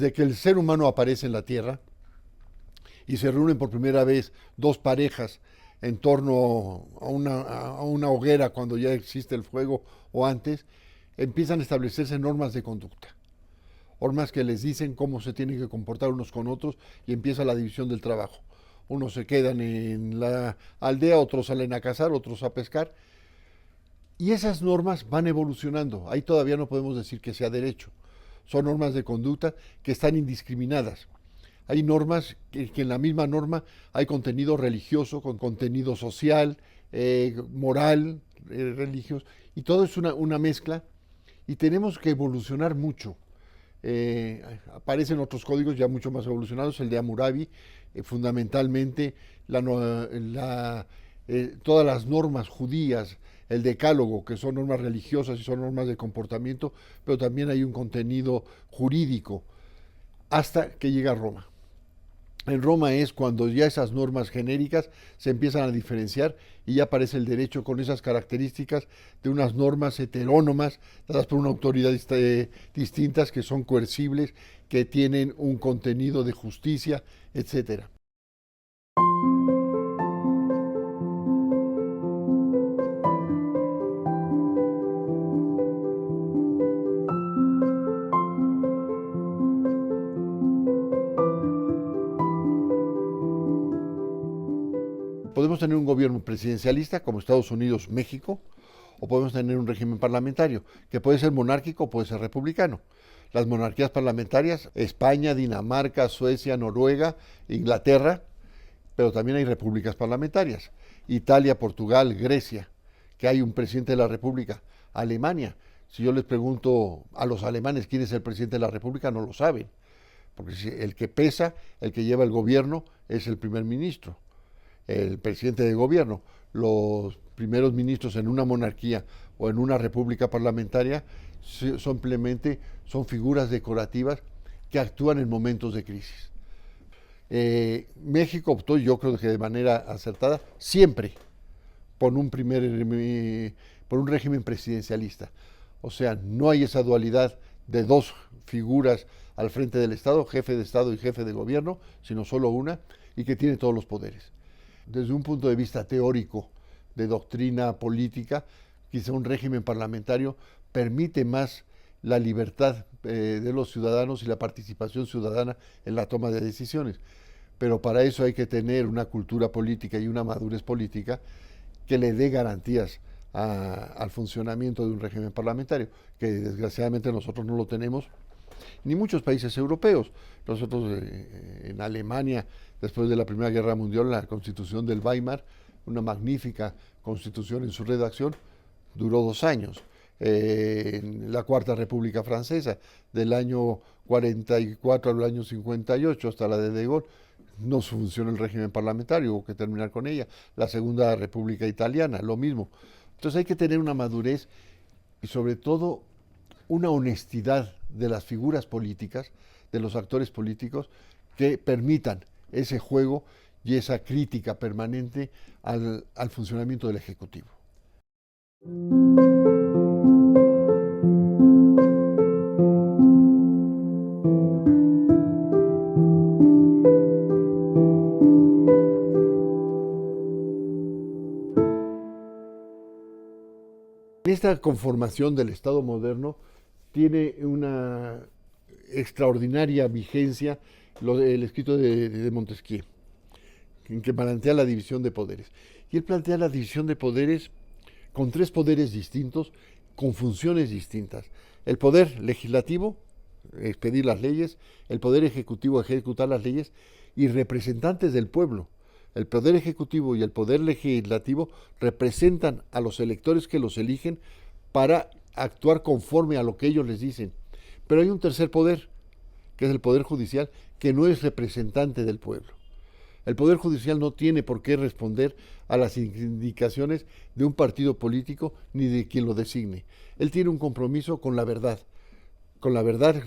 desde que el ser humano aparece en la Tierra y se reúnen por primera vez dos parejas en torno a una hoguera cuando ya existe el fuego o antes, empiezan a establecerse normas de conducta. Normas que les dicen cómo se tienen que comportar unos con otros y empieza la división del trabajo. Unos se quedan en la aldea, otros salen a cazar, otros a pescar. Y esas normas van evolucionando. Ahí todavía no podemos decir que sea derecho. Son normas de conducta que están indiscriminadas. Hay normas que en la misma norma hay contenido religioso, con contenido social, moral, religioso, y todo es una mezcla y tenemos que evolucionar mucho. Aparecen otros códigos ya mucho más evolucionados, el de Hammurabi, fundamentalmente todas las normas judías, el decálogo, que son normas religiosas y son normas de comportamiento, pero también hay un contenido jurídico, hasta que llega a Roma. En Roma es cuando ya esas normas genéricas se empiezan a diferenciar y ya aparece el derecho con esas características de unas normas heterónomas dadas por una autoridad distintas que son coercibles, que tienen un contenido de justicia, etcétera. Podemos tener un gobierno presidencialista como Estados Unidos, México, o podemos tener un régimen parlamentario, que puede ser monárquico o puede ser republicano. Las monarquías parlamentarias, España, Dinamarca, Suecia, Noruega, Inglaterra, pero también hay repúblicas parlamentarias. Italia, Portugal, Grecia, que hay un presidente de la república. Alemania, si yo les pregunto a los alemanes quién es el presidente de la república, no lo saben, porque el que pesa, el que lleva el gobierno, es el primer ministro, el presidente de gobierno. Los primeros ministros en una monarquía o en una república parlamentaria simplemente son figuras decorativas que actúan en momentos de crisis. México optó, yo creo que de manera acertada, siempre por un régimen presidencialista. O sea, no hay esa dualidad de dos figuras al frente del Estado, jefe de Estado y jefe de gobierno, sino solo una, y que tiene todos los poderes. Desde un punto de vista teórico, de doctrina política, quizá un régimen parlamentario permite más la libertad de los ciudadanos y la participación ciudadana en la toma de decisiones. Pero para eso hay que tener una cultura política y una madurez política que le dé garantías al funcionamiento de un régimen parlamentario, que desgraciadamente nosotros no lo tenemos, ni muchos países europeos. Nosotros en Alemania, después de la Primera Guerra Mundial, la Constitución del Weimar, una magnífica constitución en su redacción, duró 2 años. En la Cuarta República Francesa, del año 44 al año 58, hasta la de Gaulle, no funcionó el régimen parlamentario, hubo que terminar con ella. La Segunda República Italiana, lo mismo. Entonces hay que tener una madurez y sobre todo una honestidad de las figuras políticas, de los actores políticos, que permitan ese juego y esa crítica permanente al funcionamiento del Ejecutivo. Esta conformación del Estado moderno tiene una extraordinaria vigencia el escrito de Montesquieu, en que plantea la división de poderes. Y él plantea la división de poderes con 3 poderes distintos, con funciones distintas. El poder legislativo, expedir las leyes; el poder ejecutivo, ejecutar las leyes; y representantes del pueblo. El poder ejecutivo y el poder legislativo representan a los electores que los eligen para actuar conforme a lo que ellos les dicen. Pero hay un tercer poder, que es el poder judicial, que no es representante del pueblo. El poder judicial no tiene por qué responder a las indicaciones de un partido político ni de quien lo designe. Él tiene un compromiso con la verdad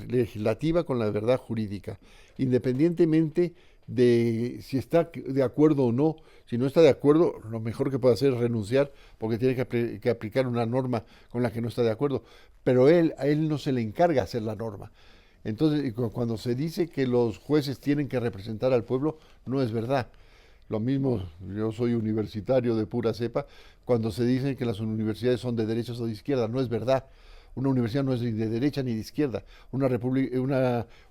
legislativa, con la verdad jurídica, independientemente de si está de acuerdo o no. Si no está de acuerdo, lo mejor que puede hacer es renunciar, porque tiene que aplicar una norma con la que no está de acuerdo. Pero a él no se le encarga hacer la norma. Entonces, cuando se dice que los jueces tienen que representar al pueblo, no es verdad. Lo mismo, yo soy universitario de pura cepa, cuando se dice que las universidades son de derechas o de izquierda, no es verdad. Una universidad no es ni de derecha ni de izquierda. Una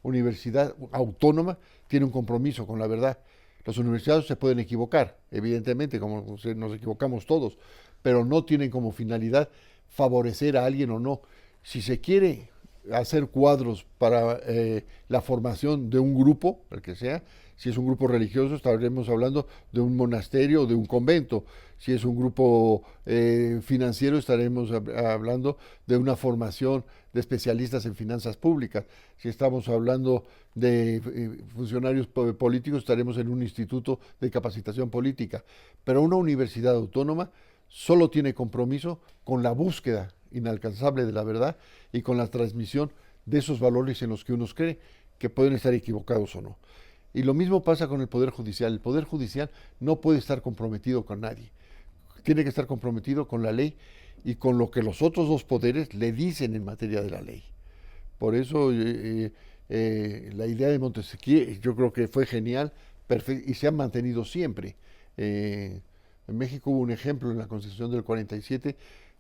universidad autónoma tiene un compromiso con la verdad. Las universidades se pueden equivocar, evidentemente, como nos equivocamos todos, pero no tienen como finalidad favorecer a alguien o no. Si se quiere hacer cuadros para la formación de un grupo, el que sea, si es un grupo religioso, estaremos hablando de un monasterio o de un convento. Si es un grupo financiero, estaremos hablando de una formación de especialistas en finanzas públicas. Si estamos hablando de funcionarios políticos, estaremos en un instituto de capacitación política. Pero una universidad autónoma solo tiene compromiso con la búsqueda inalcanzable de la verdad y con la transmisión de esos valores en los que uno cree, que pueden estar equivocados o no. Y lo mismo pasa con el Poder Judicial. El Poder Judicial no puede estar comprometido con nadie. Tiene que estar comprometido con la ley y con lo que los otros dos poderes le dicen en materia de la ley. Por eso la idea de Montesquieu yo creo que fue genial y se ha mantenido siempre. En México hubo un ejemplo en la Constitución del 47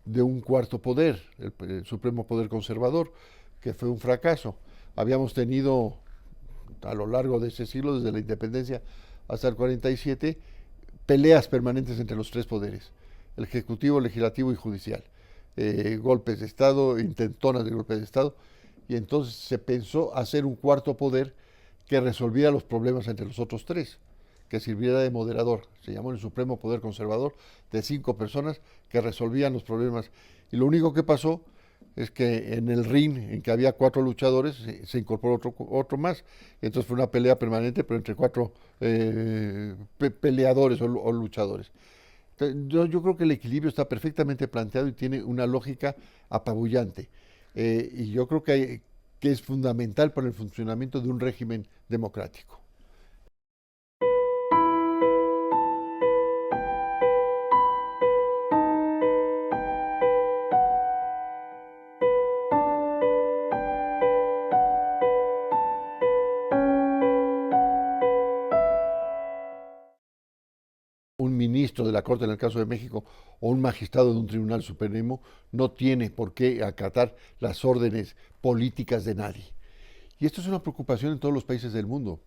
de un cuarto poder, el Supremo Poder Conservador, que fue un fracaso. Habíamos tenido a lo largo de ese siglo, desde la independencia hasta el 47, peleas permanentes entre los tres poderes, el ejecutivo, legislativo y judicial. Golpes de Estado, intentonas de golpes de Estado, y entonces se pensó hacer un cuarto poder que resolviera los problemas entre los otros tres, que sirviera de moderador. Se llamó el Supremo Poder Conservador, de 5 personas que resolvían los problemas. Y lo único que pasó es que en el ring, en que había 4 luchadores, se incorporó otro más. Entonces fue una pelea permanente, pero entre 4 peleadores o luchadores. Yo creo que el equilibrio está perfectamente planteado y tiene una lógica apabullante. Y yo creo que es fundamental para el funcionamiento de un régimen democrático. Un ministro de la Corte en el caso de México o un magistrado de un tribunal supremo no tiene por qué acatar las órdenes políticas de nadie. Y esto es una preocupación en todos los países del mundo.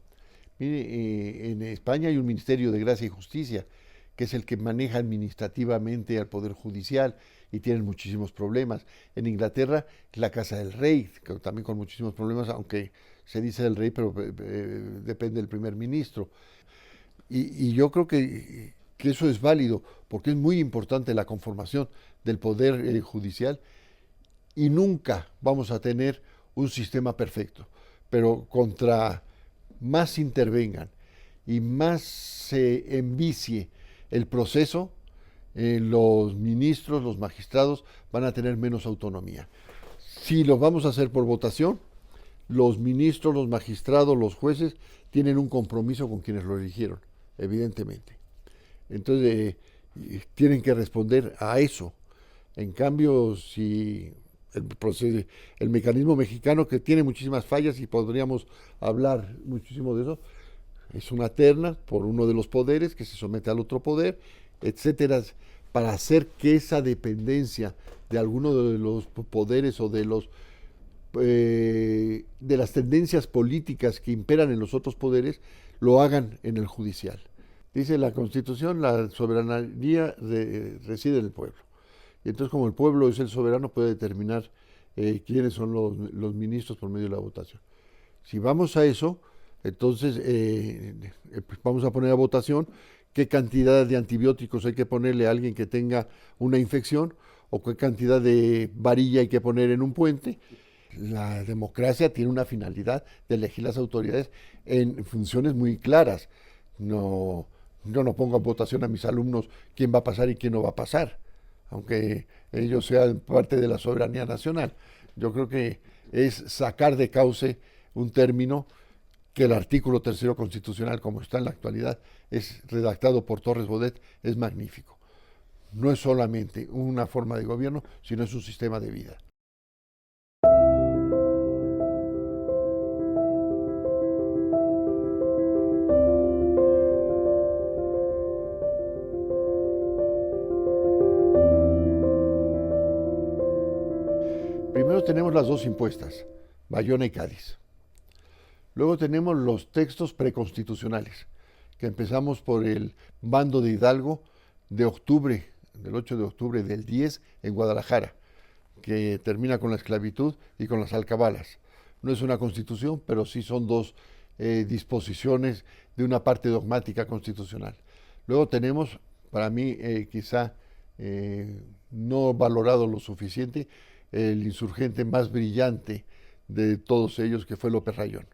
Mire, en España hay un Ministerio de Gracia y Justicia, que es el que maneja administrativamente al Poder Judicial y tienen muchísimos problemas. En Inglaterra, la Casa del Rey, también con muchísimos problemas, aunque se dice del rey, pero depende del primer ministro. Y yo creo que eso es válido, porque es muy importante la conformación del Poder Judicial y nunca vamos a tener un sistema perfecto. Pero contra más intervengan y más se envicie el proceso, los ministros, los magistrados van a tener menos autonomía. Si lo vamos a hacer por votación, los ministros, los magistrados, los jueces tienen un compromiso con quienes lo eligieron, evidentemente. Entonces, tienen que responder a eso. En cambio, si el mecanismo mexicano, que tiene muchísimas fallas y podríamos hablar muchísimo de eso, es una terna por uno de los poderes que se somete al otro poder, etcétera, para hacer que esa dependencia de alguno de los poderes o de las tendencias políticas que imperan en los otros poderes lo hagan en el judicial. Dice la Constitución, la soberanía reside en el pueblo. Y entonces, como el pueblo es el soberano, puede determinar quiénes son los ministros por medio de la votación. Si vamos a eso, entonces pues vamos a poner a votación qué cantidad de antibióticos hay que ponerle a alguien que tenga una infección o qué cantidad de varilla hay que poner en un puente. La democracia tiene una finalidad de elegir las autoridades en funciones muy claras. No, yo no pongo a votación a mis alumnos quién va a pasar y quién no va a pasar, aunque ellos sean parte de la soberanía nacional. Yo creo que es sacar de cauce un término que el artículo 3 constitucional, como está en la actualidad, es redactado por Torres Bodet, es magnífico. No es solamente una forma de gobierno, sino es un sistema de vida. tenemos las dos impuestas, Bayona y Cádiz. Luego tenemos los textos preconstitucionales, que empezamos por el bando de Hidalgo de octubre, del 8 de octubre del 10 en Guadalajara, que termina con la esclavitud y con las alcabalas. No es una constitución, pero sí son dos disposiciones de una parte dogmática constitucional. Luego tenemos, para mí, quizá no valorado lo suficiente, el insurgente más brillante de todos ellos, que fue López Rayón,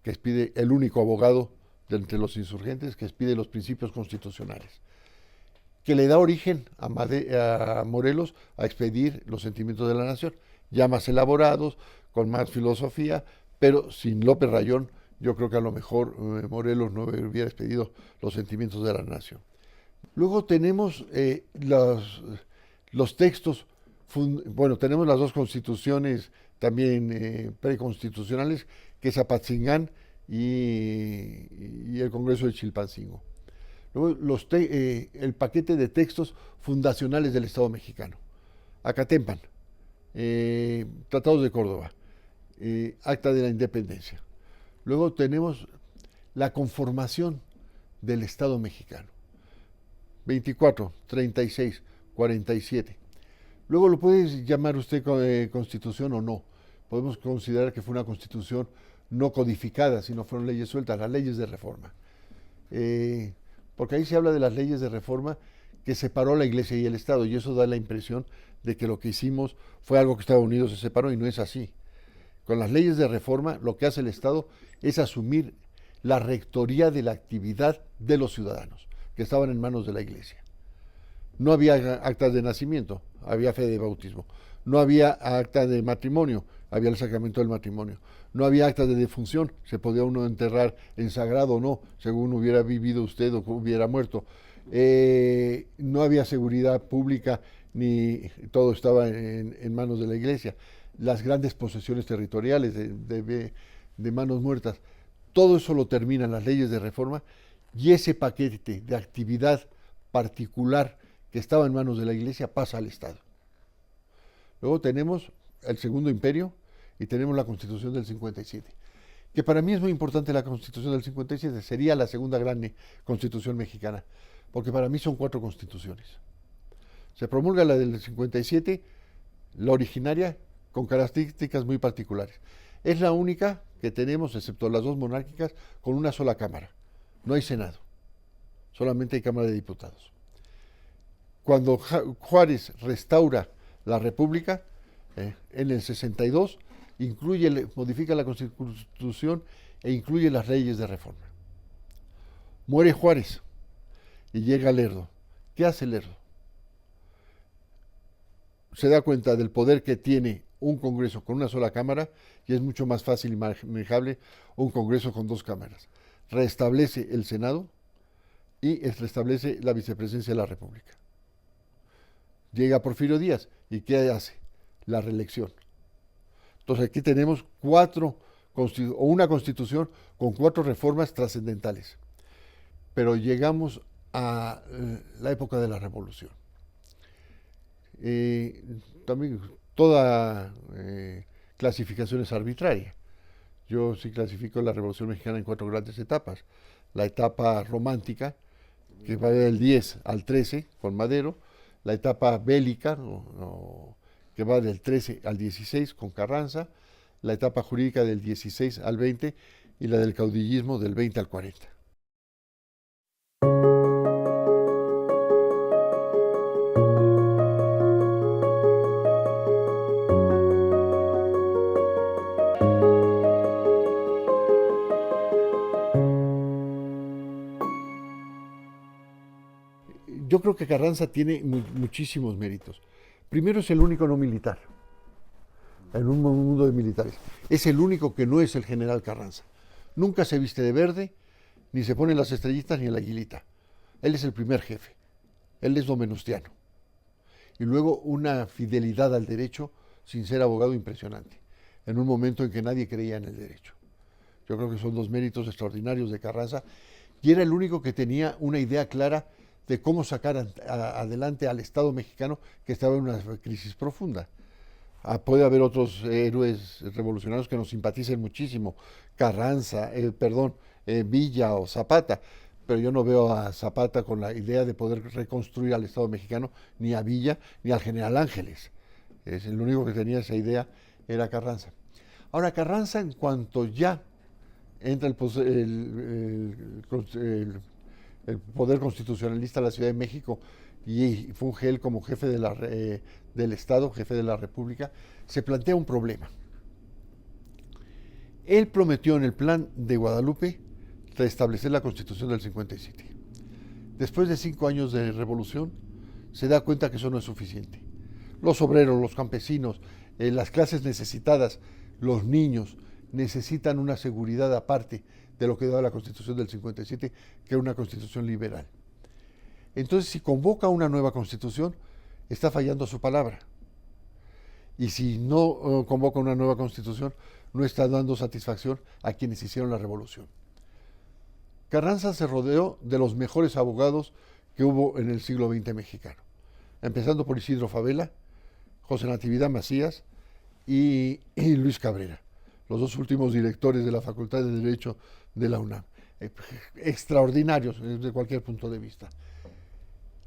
que expide, el único abogado de entre los insurgentes, que expide los principios constitucionales, que le da origen a Morelos a expedir los sentimientos de la nación, ya más elaborados, con más filosofía, pero sin López Rayón, yo creo que a lo mejor Morelos no hubiera expedido los sentimientos de la nación. Luego tenemos los textos, bueno, tenemos las dos constituciones también preconstitucionales, que es Apatzingán y el Congreso de Chilpancingo. Luego el paquete de textos fundacionales del Estado mexicano. Acatempan, Tratados de Córdoba, Acta de la Independencia. Luego tenemos la conformación del Estado mexicano. 24, 36, 47. Luego lo puede llamar usted constitución o no. Podemos considerar que fue una constitución no codificada, sino fueron leyes sueltas, las leyes de reforma. Porque ahí se habla de las leyes de reforma que separó la Iglesia y el Estado, y eso da la impresión de que lo que hicimos fue algo que Estados Unidos se separó, y no es así. Con las leyes de reforma, lo que hace el Estado es asumir la rectoría de la actividad de los ciudadanos, que estaban en manos de la Iglesia. No había actas de nacimiento, había fe de bautismo. No había acta de matrimonio, había el sacramento del matrimonio. No había acta de defunción, se podía uno enterrar en sagrado o no, según hubiera vivido usted o hubiera muerto. No había seguridad pública, ni todo estaba en manos de la Iglesia. Las grandes posesiones territoriales de manos muertas, todo eso lo terminan las leyes de reforma, y ese paquete de actividad particular que estaba en manos de la Iglesia pasa al Estado. Luego tenemos el Segundo Imperio y tenemos la Constitución del 57, que para mí es muy importante. La Constitución del 57 sería la segunda gran Constitución mexicana, porque para mí son 4 constituciones. Se promulga la del 57, la originaria, con características muy particulares. Es la única que tenemos, excepto las dos monárquicas, con una sola cámara. No hay Senado, solamente hay Cámara de Diputados. Cuando Juárez restaura la República, en el 62, modifica la Constitución e incluye las leyes de reforma. Muere Juárez y llega Lerdo. ¿Qué hace Lerdo? Se da cuenta del poder que tiene un Congreso con una sola cámara, y es mucho más fácil y manejable un Congreso con 2 cámaras. Restablece el Senado y restablece la vicepresidencia de la República. Llega Porfirio Díaz, ¿y qué hace? La reelección. Entonces aquí tenemos una constitución con 4 reformas trascendentales. Pero llegamos a la época de la Revolución. También toda clasificación es arbitraria. Yo sí clasifico la Revolución Mexicana en 4 grandes etapas. La etapa romántica, que va del 10 al 13 con Madero; la etapa bélica, que va del 13 al 16 con Carranza; la etapa jurídica del 16 al 20 y la del caudillismo del 20 al 40. Yo creo que Carranza tiene muchísimos méritos. Primero, es el único no militar en un mundo de militares. Es el único que no es el general Carranza. Nunca se viste de verde, ni se pone las estrellitas ni la aguilita. Él es el primer jefe. Él es domenustiano. Y luego una fidelidad al derecho sin ser abogado impresionante, en un momento en que nadie creía en el derecho. Yo creo que son 2 méritos extraordinarios de Carranza, y era el único que tenía una idea clara de cómo sacar adelante al Estado mexicano, que estaba en una crisis profunda. puede haber otros héroes revolucionarios que nos simpaticen muchísimo, Carranza, Villa o Zapata, pero yo no veo a Zapata con la idea de poder reconstruir al Estado mexicano, ni a Villa, ni al general Ángeles. El único que tenía esa idea era Carranza. Ahora, Carranza, en cuanto ya entra el poder constitucionalista a la Ciudad de México y funge él como jefe del Estado, jefe de la República, se plantea un problema. Él prometió en el Plan de Guadalupe restablecer la Constitución del 57. Después de 5 años de revolución, se da cuenta que eso no es suficiente. Los obreros, los campesinos, las clases necesitadas, los niños, necesitan una seguridad aparte de lo que daba la Constitución del 57, que era una Constitución liberal. Entonces, si convoca una nueva Constitución, está fallando a su palabra. Y si no convoca una nueva Constitución, no está dando satisfacción a quienes hicieron la revolución. Carranza se rodeó de los mejores abogados que hubo en el siglo XX mexicano, empezando por Isidro Fabela, José Natividad Macías y Luis Cabrera, los dos últimos directores de la Facultad de Derecho de la UNAM, extraordinarios desde cualquier punto de vista,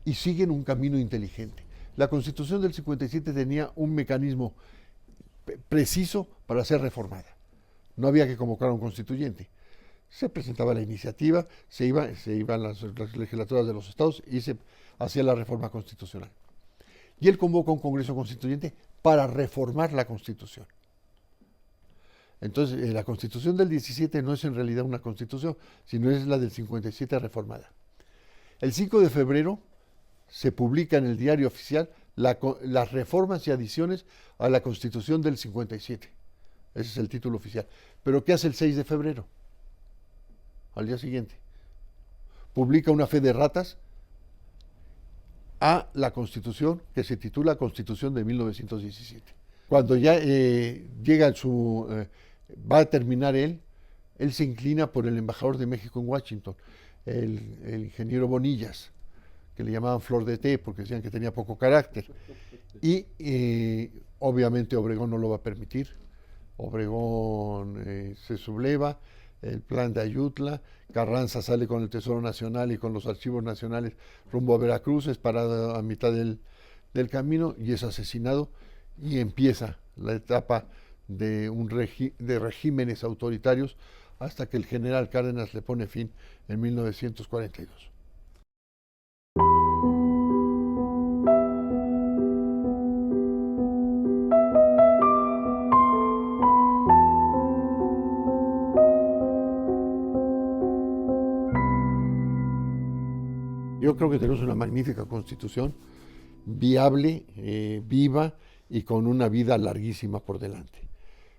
y siguen un camino inteligente. La Constitución del 57 tenía un mecanismo preciso para ser reformada. No había que convocar a un constituyente. Se presentaba la iniciativa, se iban las legislaturas de los estados y se hacía la reforma constitucional. Y él convoca un Congreso Constituyente para reformar la Constitución. Entonces, la Constitución del 17 no es en realidad una Constitución, sino es la del 57 reformada. El 5 de febrero se publica en el Diario Oficial las reformas y adiciones a la Constitución del 57. Ese es el título oficial. Pero ¿qué hace el 6 de febrero? Al día siguiente. Publica una fe de ratas a la Constitución que se titula Constitución de 1917. Cuando ya va a terminar él se inclina por el embajador de México en Washington, el ingeniero Bonillas, que le llamaban Flor de Té porque decían que tenía poco carácter. Y obviamente Obregón no lo va a permitir. Obregón se subleva, el plan de Ayutla, Carranza sale con el Tesoro Nacional y con los archivos nacionales rumbo a Veracruz, es parado a mitad del camino y es asesinado, y empieza la etapa de regímenes autoritarios hasta que el general Cárdenas le pone fin en 1942. Yo creo que tenemos una magnífica Constitución, viable, viva y con una vida larguísima por delante.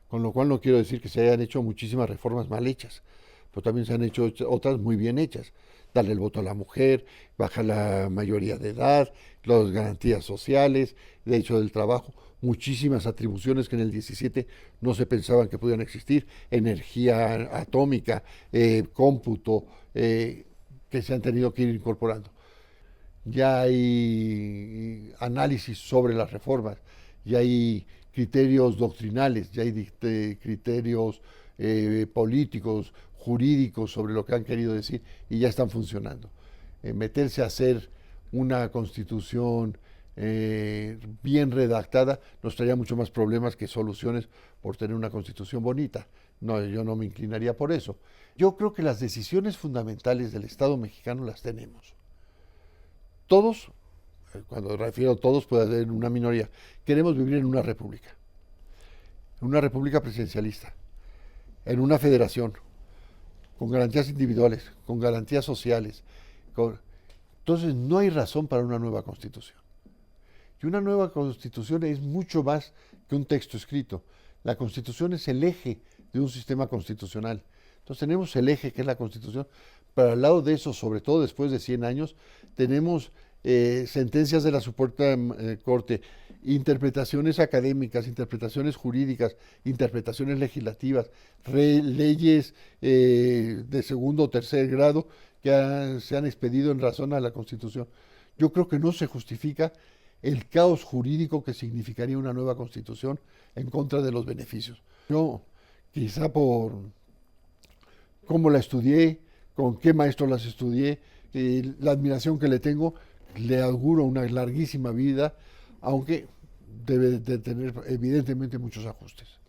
Con lo cual no quiero decir que se hayan hecho muchísimas reformas mal hechas, pero también se han hecho otras muy bien hechas. Darle el voto a la mujer, bajar la mayoría de edad, las garantías sociales, derecho del trabajo, muchísimas atribuciones que en el 17 no se pensaban que pudieran existir, energía atómica, cómputo, que se han tenido que ir incorporando. Ya hay análisis sobre las reformas, ya hay criterios doctrinales, ya hay criterios políticos, jurídicos sobre lo que han querido decir y ya están funcionando. Meterse a hacer una constitución bien redactada nos traería mucho más problemas que soluciones por tener una constitución bonita. No, yo no me inclinaría por eso. Yo creo que las decisiones fundamentales del Estado mexicano las tenemos. Todos, cuando refiero a todos, puede haber una minoría, queremos vivir en una república presidencialista, en una federación, con garantías individuales, con garantías sociales. Entonces no hay razón para una nueva constitución. Y una nueva constitución es mucho más que un texto escrito. La constitución es el eje de un sistema constitucional. Entonces tenemos el eje que es la Constitución, pero al lado de eso, sobre todo después de 100 años, tenemos sentencias de la Suprema Corte, interpretaciones académicas, interpretaciones jurídicas, interpretaciones legislativas, leyes de segundo o tercer grado que se han expedido en razón a la Constitución. Yo creo que no se justifica el caos jurídico que significaría una nueva constitución en contra de los beneficios. Yo, quizá por cómo la estudié, con qué maestros las estudié, la admiración que le tengo, le auguro una larguísima vida, aunque debe de tener evidentemente muchos ajustes.